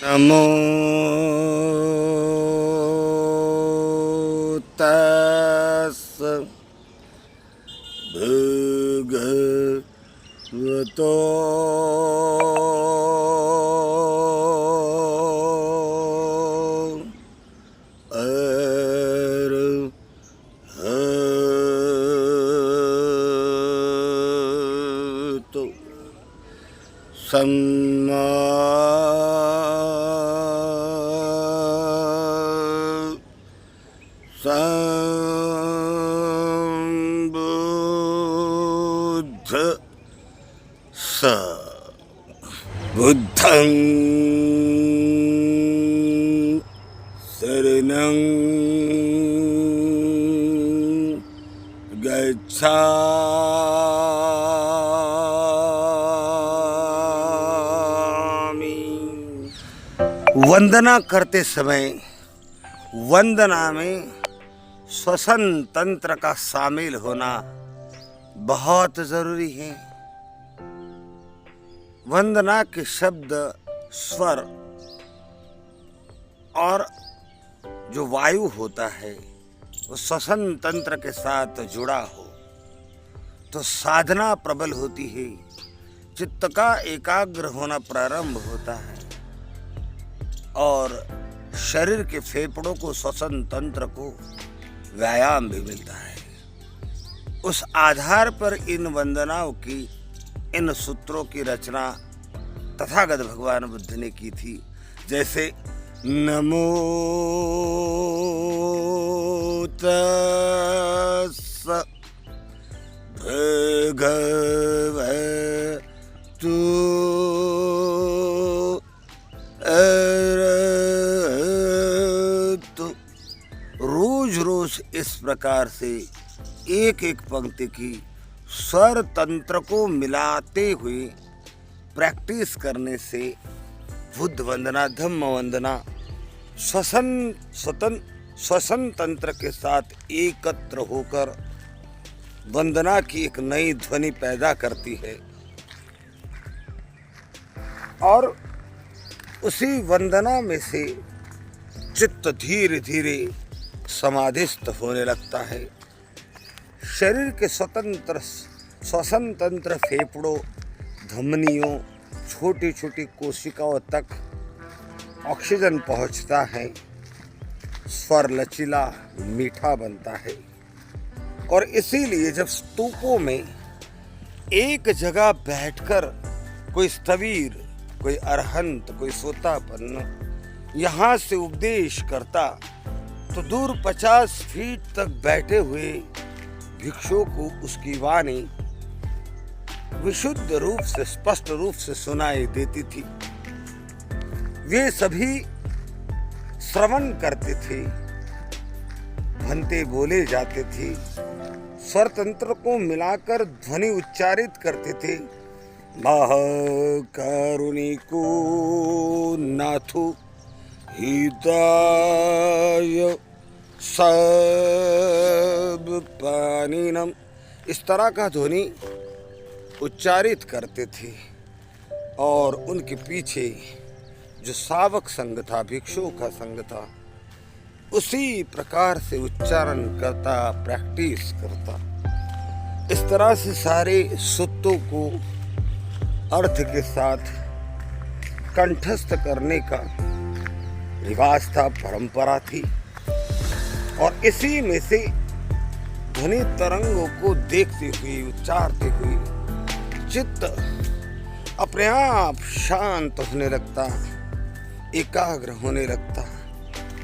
नमो तस् भगवतो अरहतो सम्मा बुद्धं शरणं गच्छामि। वंदना करते समय वंदना में श्वसन तंत्र का शामिल होना बहुत जरूरी है। वंदना के शब्द स्वर और जो वायु होता है वो श्वसन तंत्र के साथ जुड़ा हो तो साधना प्रबल होती है, चित्त का एकाग्र होना प्रारंभ होता है और शरीर के फेफड़ों को श्वसन तंत्र को व्यायाम भी मिलता है। उस आधार पर इन वंदनाओं की, इन सूत्रों की रचना तथागत भगवान बुद्ध ने की थी। जैसे नमो तस् भगवतो अरहतो। रोज रोज इस प्रकार से एक एक पंक्ति की स्वर तंत्र को मिलाते हुए प्रैक्टिस करने से बुद्ध वंदना, धम्म वंदना श्वसन तंत्र के साथ एकत्र होकर वंदना की एक नई ध्वनि पैदा करती है और उसी वंदना में से चित्त धीरे धीरे समाधिस्थ होने लगता है। शरीर के स्वतंत्र श्वसन तंत्र, फेफड़ों, धमनियों, छोटी छोटी कोशिकाओं तक ऑक्सीजन पहुंचता है, स्वर लचीला मीठा बनता है। और इसीलिए जब स्तूपों में एक जगह बैठकर कोई स्थवीर, कोई अरहंत, कोई सोतापन्न यहाँ से उपदेश करता तो दूर 50 फीट तक बैठे हुए भिक्षुओं को उसकी वाणी विशुद्ध रूप से, स्पष्ट रूप से सुनाई देती थी। वे सभी श्रवण करते थे, भंते बोले जाते थे, स्वर तंत्र को मिलाकर ध्वनि उच्चारित करते थे। महाकरुणिको नाथो हिताय सब पानीनम, इस तरह का ध्वनि उच्चारित करते थे। और उनके पीछे जो सावक संघ था, भिक्षुओं का संघ था, उसी प्रकार से उच्चारण करता, प्रैक्टिस करता। इस तरह से सारे सूत्रों को अर्थ के साथ कंठस्थ करने का रिवाज था, परंपरा थी। और इसी में से ध्वनि तरंगों को देखते हुए, उच्चारते हुए चित्त अपने आप शांत होने लगता, एकाग्र होने लगता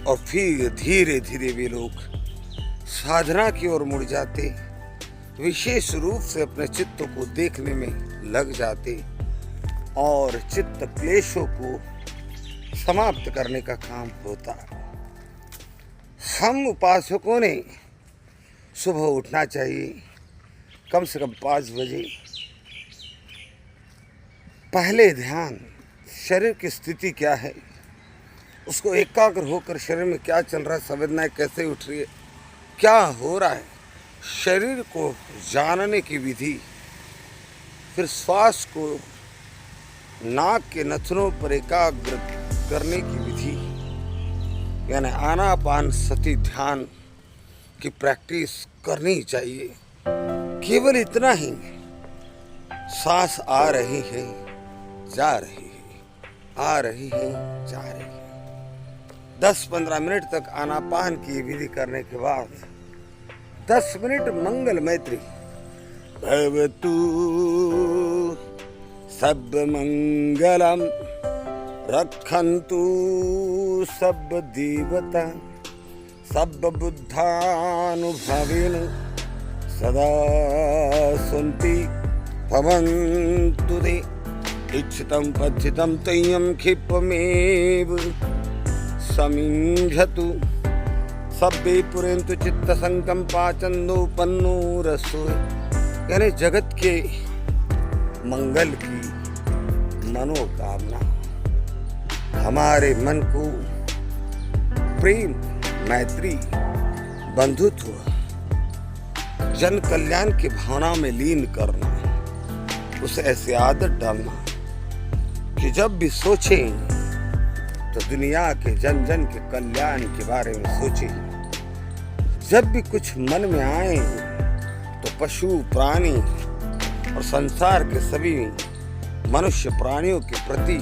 और फिर धीरे धीरे वे लोग साधना की ओर मुड़ जाते, विशेष रूप से अपने चित्त को देखने में लग जाते और चित्त क्लेशों को समाप्त करने का काम होता। हम उपासकों ने सुबह उठना चाहिए, कम से कम 5 बजे। पहले ध्यान शरीर की स्थिति क्या है उसको एकाग्र होकर शरीर में क्या चल रहा है, संवेदनाएं कैसे उठ रही है, क्या हो रहा है, शरीर को जानने की विधि, फिर श्वास को नाक के नथनों पर एकाग्र करने की विधि, यानी आनापान सती ध्यान की प्रैक्टिस करनी चाहिए। केवल इतना ही, सांस आ रही है, जा रही है, आ रही है, जा रही है। 10-15 मिनट तक आनापान की विधि करने के बाद 10 मिनट मंगल मैत्री, भवतु सब मंगलम रक्षन्तु सब देवता सब बुद्धानुभवेन सदा सन्ति भवन्तु ते इच्छितं पथितं तय्यं क्षिप्रमेव समिञ्झतु सब्बे पुरेन्तु चित्तसंकं पाचन्दोपन्नो रसो। यानी जगत के मंगल की मनोकामना हमारे मन को प्रेम, मैत्री, बंधुत्व, जन कल्याण की भावना में लीन करना, उसे ऐसे आदत डालना कि जब भी सोचें तो दुनिया के जन जन के कल्याण के बारे में सोचें। जब भी कुछ मन में आए तो पशु, प्राणी और संसार के सभी मनुष्य प्राणियों के प्रति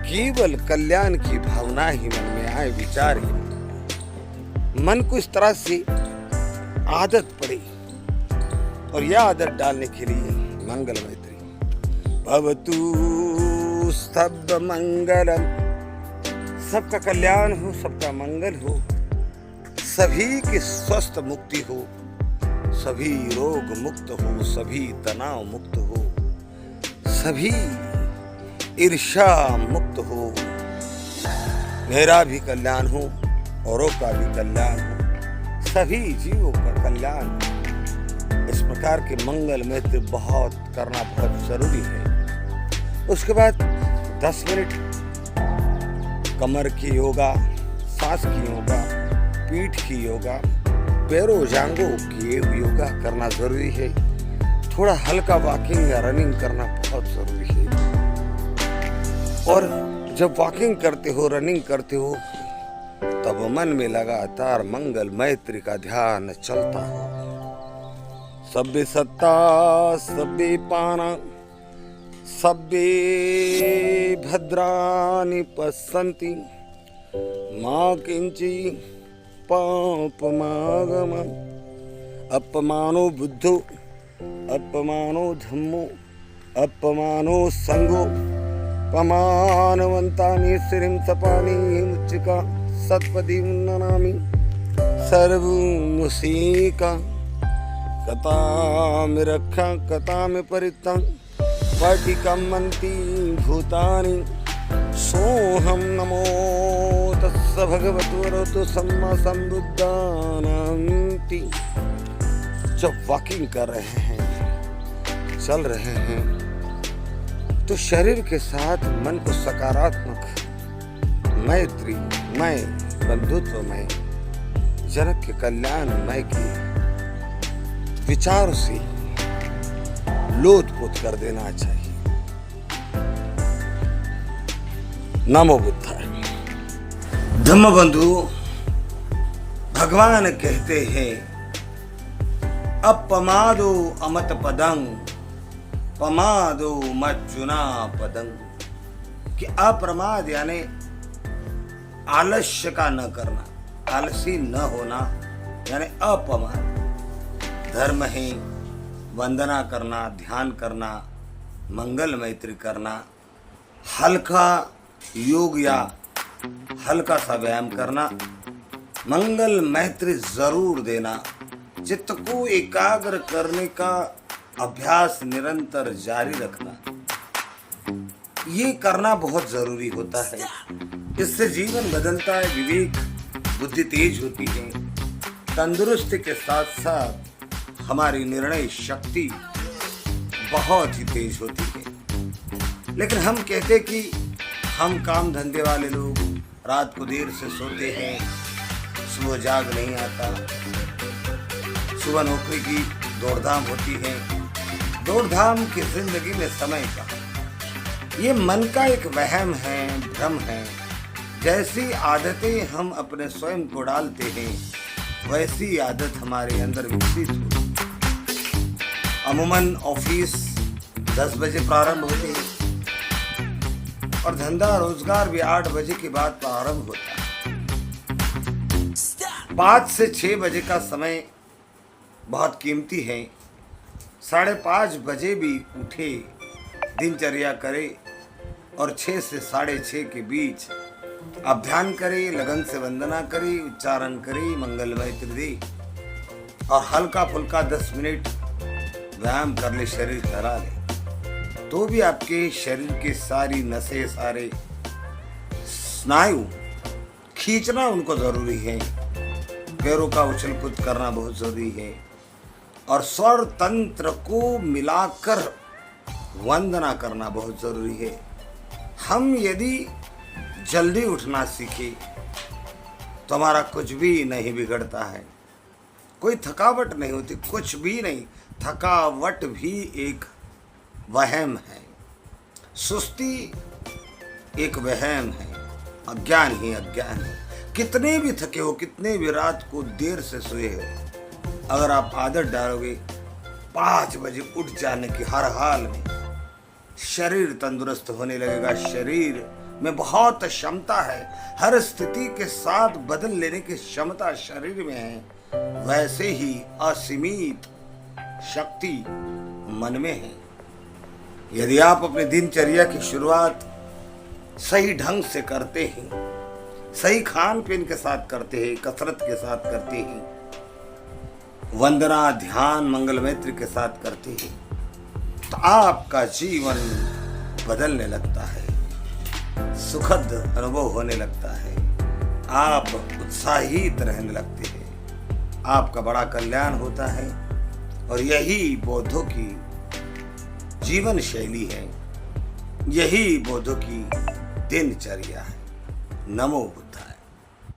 केवल कल्याण की भावना ही मन में आए, विचार ही मन को इस तरह से आदत पड़े। और यह आदत डालने के लिए मंगल मैत्री, भवतु सब मंगलम, सबका कल्याण हो, सबका मंगल हो, सभी की स्वस्थ मुक्ति हो, सभी रोग मुक्त हो, सभी तनाव मुक्त हो, सभी ईर्ष्या मुक्त हो, मेरा भी कल्याण हो, औरों का भी कल्याण हो, सभी जीवों का कल्याण। इस प्रकार के मंगल मैत्री बहुत करना बहुत जरूरी है। उसके बाद 10 मिनट कमर की योगा, सांस की योगा, पीठ की योगा, पैरों जांघों की योगा करना जरूरी है। थोड़ा हल्का वॉकिंग या रनिंग करना बहुत जरूरी है। और जब वॉकिंग करते हो, रनिंग करते हो, तब मन में लगातार मंगल मैत्री का ध्यान चलता हो। सब्बे सत्ता सब्बे पाना सब्बे भद्राणि पश्यन्ति मा किंचि पापमागम। अपमानो बुद्धो अपमानो धम्मो अपमानो संगो पमानवन्तानि श्रीं सपानि मुच्चिका सत्पदी ननामि सर्वमुसीका कथामि रक्षा कथामि परित्तं पाटिकम्मन्ति भूतानि सोहम नमो तस्स भगवतो वरतो सम्मा संबुद्धानान्ति। जब वॉकिंग कर रहे हैं, चल रहे हैं, तो शरीर के साथ मन को सकारात्मक मैत्री मय, बंधुत्व मय, जनक के कल्याण मय की विचार से लोटपोत कर देना चाहिए। नमो बुद्धाय। धम्म बंधु, भगवान कहते हैं अपमादो अमत पदं पमादो मज्जुना पदं, कि अप्रमाद यानी आलस्य का न करना, आलसी न होना, यानी अपमाद। धर्म है वंदना करना, ध्यान करना, मंगल मैत्री करना, हल्का योग या हल्का सा व्यायाम करना, मंगल मैत्री जरूर देना, चित्त को एकाग्र करने का अभ्यास निरंतर जारी रखना, ये करना बहुत जरूरी होता है। इससे जीवन बदलता है, विवेक बुद्धि तेज होती है, तंदुरुस्ती के साथ साथ हमारी निर्णय शक्ति बहुत ही तेज होती है। लेकिन हम कहते कि हम काम धंधे वाले लोग, रात को देर से सोते हैं, सुबह जाग नहीं आता, सुबह नौकरी की दौड़धाम होती है, दौड़धाम की जिंदगी में समय का ये मन का एक वहम है, भ्रम है। जैसी आदतें हम अपने स्वयं को डालते हैं वैसी आदत हमारे अंदर विकसित होती। अमूमन ऑफिस 10 बजे प्रारंभ होते हैं और धंधा रोजगार भी 8 बजे के बाद प्रारंभ होता है। 5 से 6 बजे का समय बहुत कीमती है। 5:30 बजे भी उठे, दिनचर्या करे और 6 से 6:30 के बीच आप ध्यान करे, लगन से वंदना करे, उच्चारण करे, मंगलमय त्रिदे और हल्का फुल्का 10 मिनट व्यायाम कर ले, शरीर चला ले, तो भी आपके शरीर के सारी नसें, सारे स्नायु खींचना उनको जरूरी है। पैरों का उछल कूद करना बहुत जरूरी है और स्वर तंत्र को मिलाकर वंदना करना बहुत जरूरी है। हम यदि जल्दी उठना सीखे तो हमारा कुछ भी नहीं बिगड़ता है, कोई थकावट नहीं होती, कुछ भी नहीं। थकावट भी एक वहम है, सुस्ती एक वहम है, अज्ञान ही अज्ञान है। कितने भी थके हो, कितने भी रात को देर से सोए हो, अगर आप आदत डालोगे 5 बजे उठ जाने की हर हाल में, शरीर तंदुरुस्त होने लगेगा। शरीर में बहुत क्षमता है, हर स्थिति के साथ बदल लेने की क्षमता शरीर में है। वैसे ही असीमित शक्ति मन में है। यदि आप अपने दिनचर्या की शुरुआत सही ढंग से करते हैं, सही खान पीन के साथ करते हैं, कसरत के साथ करते हैं, वंदना, ध्यान, मंगल मैत्री के साथ करते हैं, तो आपका जीवन बदलने लगता है, सुखद अनुभव होने लगता है, आप उत्साहित रहने लगते हैं, आपका बड़ा कल्याण होता है। और यही बौद्धों की जीवन शैली है, यही बौद्धों की दिनचर्या है। नमो बुद्धाय।